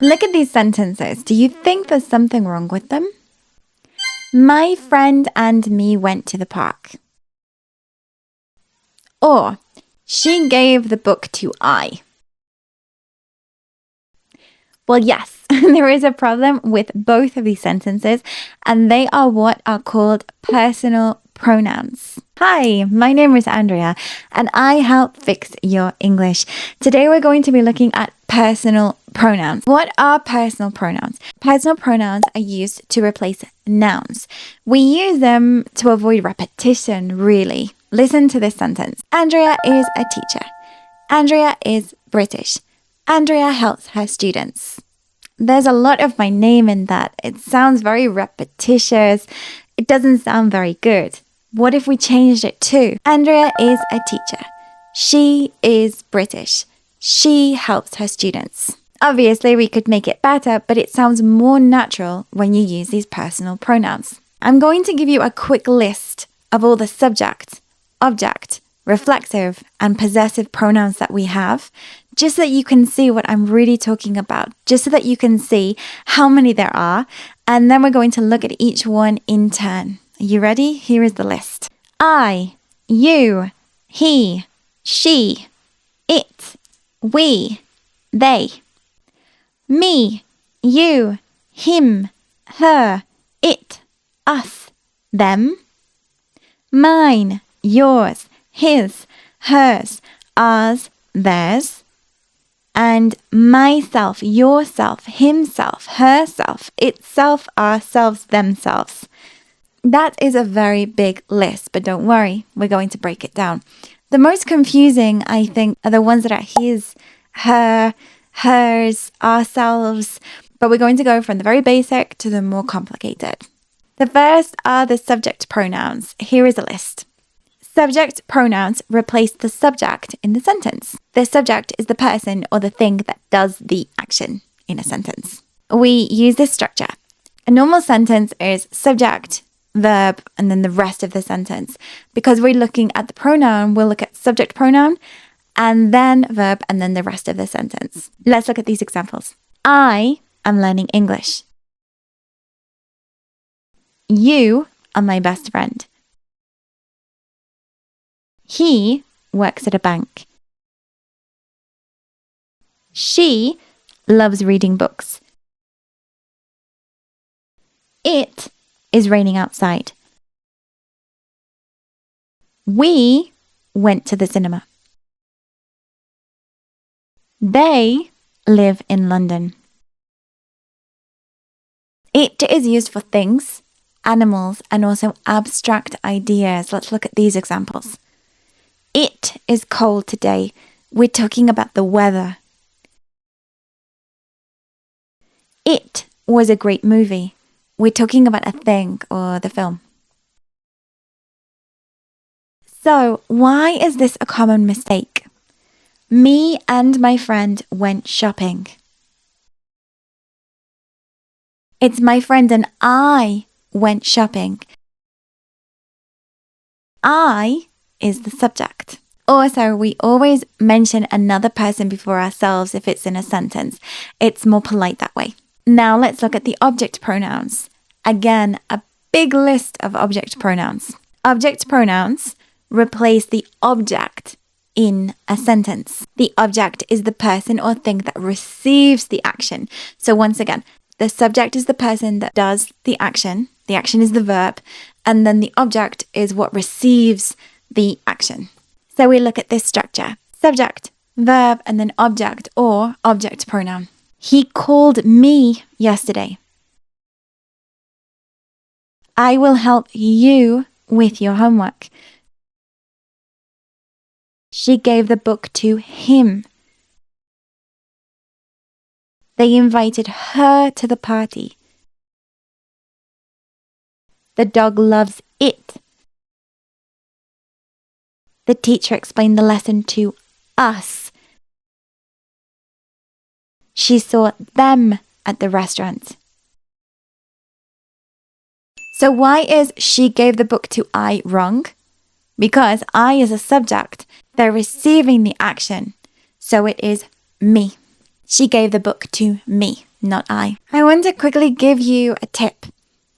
Look at these sentences. Do you think there's something wrong with them? My friend and me went to the park. Or, she gave the book to I. Well, yes, there is a problem with both of these sentences, and they are what are called personal pronouns. Hi, my name is Andrea, and I help fix your English. Today we're going to be looking at personal pronouns. What are personal pronouns? Personal pronouns are used to replace nouns. We use them to avoid repetition, really. Listen to this sentence. Andrea is a teacher. Andrea is British. Andrea helps her students. There's a lot of my name in that. It sounds very repetitious. It doesn't sound very good. What if we changed it to Andrea is a teacher. She is British. She helps her students. Obviously, we could make it better, but it sounds more natural when you use these personal pronouns. I'm going to give you a quick list of all the subject, object, reflexive, and possessive pronouns that we have, just so that you can see what I'm really talking about, just so that you can see how many there are, and then we're going to look at each one in turn. Are you ready? Here is the list. I, you, he, she, it, we, they. Me, you, him, her, it, us, them. Mine, yours, his, hers, ours, theirs. And myself, yourself, himself, herself, itself, ourselves, themselves. That is a very big list, but don't worry, we're going to break it down. The most confusing, I think, are the ones that are his, her, hers, ourselves, but we're going to go from the very basic to the more complicated. The first are the subject pronouns. Here is a list. Subject pronouns replace the subject in the sentence. The subject is the person or the thing that does the action in a sentence. We use this structure. A normal sentence is subject, verb, and then the rest of the sentence. Because we're looking at the pronoun, we'll look at subject pronoun, and then verb, and then the rest of the sentence. Let's look at these examples. I am learning English. You are my best friend. He works at a bank. She loves reading books. It is raining outside. We went to the cinema. They live in London. It is used for things, animals, and also abstract ideas. Let's look at these examples. It is cold today. We're talking about the weather. It was a great movie. We're talking about a thing or the film. So, why is this a common mistake? Me and my friend went shopping. It's my friend and I went shopping. I is the subject. Also, we always mention another person before ourselves if it's in a sentence. It's more polite that way. Now let's look at the object pronouns. Again, a big list of object pronouns. Object pronouns replace the object in a sentence. The object is the person or thing that receives the action. So once again, the subject is the person that does the action is the verb, and then the object is what receives the action. So we look at this structure. Subject, verb, and then object or object pronoun. He called me yesterday. I will help you with your homework. She gave the book to him. They invited her to the party. The dog loves it. The teacher explained the lesson to us. She saw them at the restaurant. So why is she gave the book to I wrong? Because I is a subject. They're receiving the action. So it is me. She gave the book to me, not I. I want to quickly give you a tip.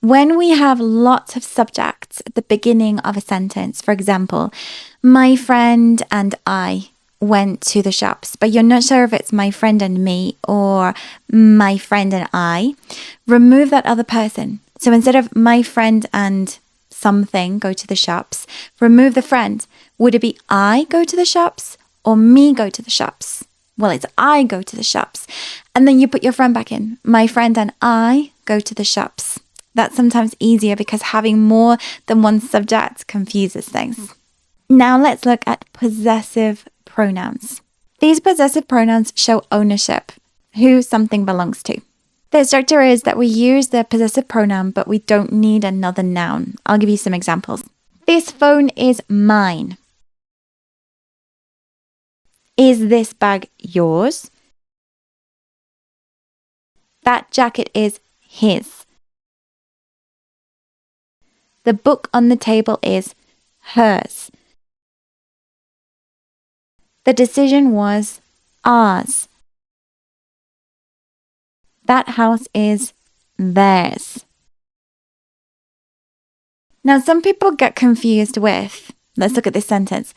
When we have lots of subjects at the beginning of a sentence, for example, my friend and I went to the shops, but you're not sure if it's my friend and me or my friend and I, remove that other person. So instead of my friend and something go to the shops, remove the friend. Would it be I go to the shops or me go to the shops? Well, it's I go to the shops. And then you put your friend back in. My friend and I go to the shops. That's sometimes easier because having more than one subject confuses things. Now let's look at possessive pronouns. These possessive pronouns show ownership, who something belongs to. The structure is that we use the possessive pronoun, but we don't need another noun. I'll give you some examples. This phone is mine. Is this bag yours? That jacket is his. The book on the table is hers. The decision was ours. That house is theirs. Now, some people get confused with, let's look at this sentence.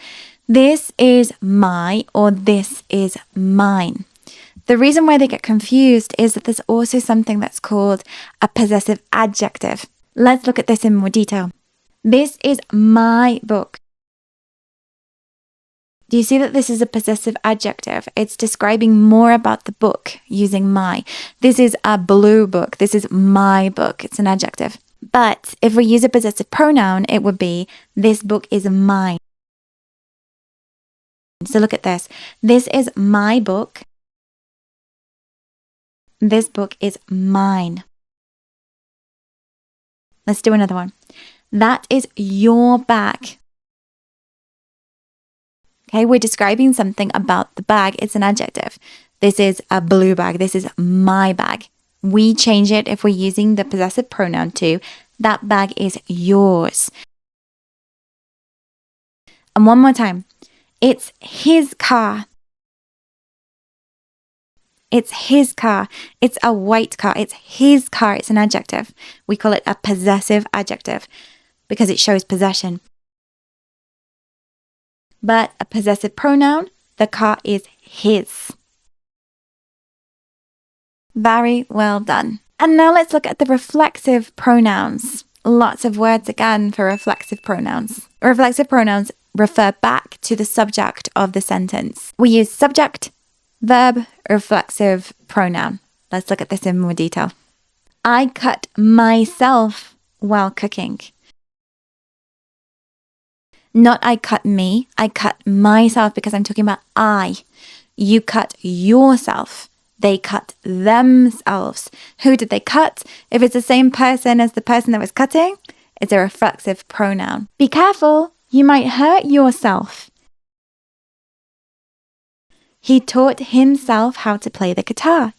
This is my or this is mine. The reason why they get confused is that there's also something that's called a possessive adjective. Let's look at this in more detail. This is my book. Do you see that this is a possessive adjective? It's describing more about the book using my. This is a blue book. This is my book. It's an adjective. But if we use a possessive pronoun, it would be this book is mine. So look at this. This is my book. This book is mine. Let's do another one. That is your bag. Okay, we're describing something about the bag. It's an adjective. This is a blue bag. This is my bag. We change it if we're using the possessive pronoun to that bag is yours. And one more time. It's his car. It's his car. It's a white car. It's his car. It's an adjective. We call it a possessive adjective because it shows possession. But a possessive pronoun, the car is his. Very well done. And now let's look at the reflexive pronouns. Lots of words again for reflexive pronouns. Reflexive pronouns refer back to the subject of the sentence. We use subject, verb, reflexive pronoun. Let's look at this in more detail. I cut myself while cooking. Not I cut me, I cut myself because I'm talking about I. You cut yourself. They cut themselves. Who did they cut? If it's the same person as the person that was cutting, it's a reflexive pronoun. Be careful, you might hurt yourself. He taught himself how to play the guitar.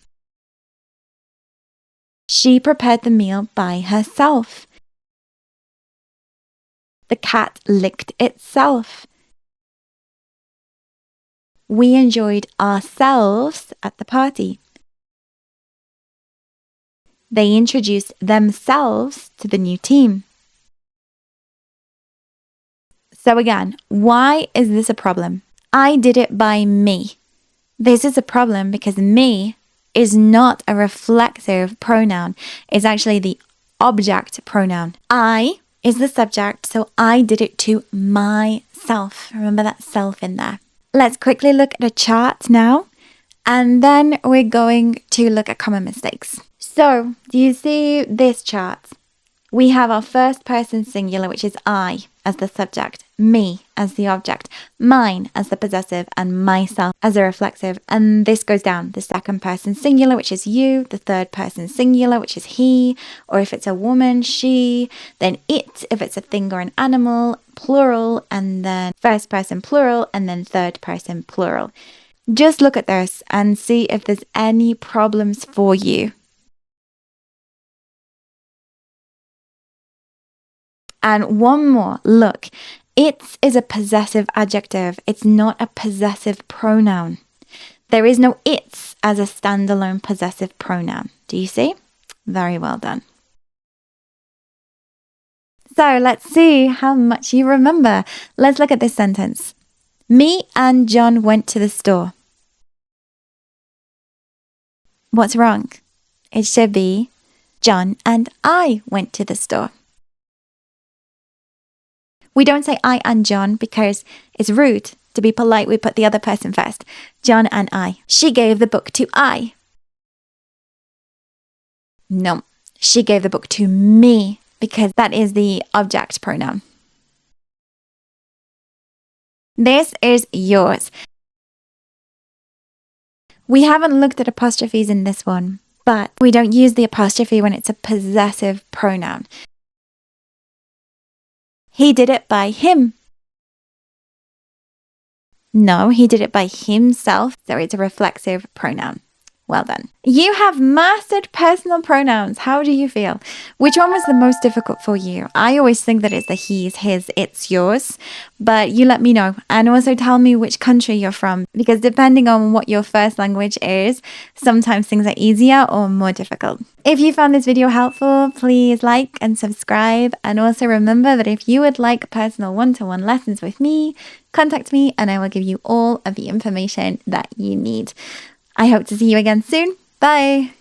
She prepared the meal by herself. The cat licked itself. We enjoyed ourselves at the party. They introduced themselves to the new team. So again, why is this a problem? I did it by me. This is a problem because me is not a reflexive pronoun. It's actually the object pronoun. I is the subject, so I did it to myself. Remember that self in there. Let's quickly look at a chart now, and then we're going to look at common mistakes. So, do you see this chart? We have our first person singular, which is I as the subject, me as the object, mine as the possessive, and myself as a reflexive. And this goes down. The second person singular, which is you, the third person singular, which is he, or if it's a woman, she, then it, if it's a thing or an animal, plural, and then first person plural, and then third person plural. Just look at this and see if there's any problems for you. And one more, look, it is a possessive adjective. It's not a possessive pronoun. There is no it's as a standalone possessive pronoun. Do you see? Very well done. So let's see how much you remember. Let's look at this sentence. Me and John went to the store. What's wrong? It should be John and I went to the store. We don't say I and John because it's rude. To be polite, we put the other person first. John and I. She gave the book to I. No, she gave the book to me because that is the object pronoun. This is yours. We haven't looked at apostrophes in this one, but we don't use the apostrophe when it's a possessive pronoun. He did it by him. No, he did it by himself, so it's a reflexive pronoun. Well done. You have mastered personal pronouns. How do you feel? Which one was the most difficult for you? I always think that it's the he's, his, it's yours, but you let me know. And also tell me which country you're from, because depending on what your first language is, sometimes things are easier or more difficult. If you found this video helpful, please like and subscribe. And also remember that if you would like personal one-to-one lessons with me, contact me and I will give you all of the information that you need. I hope to see you again soon. Bye.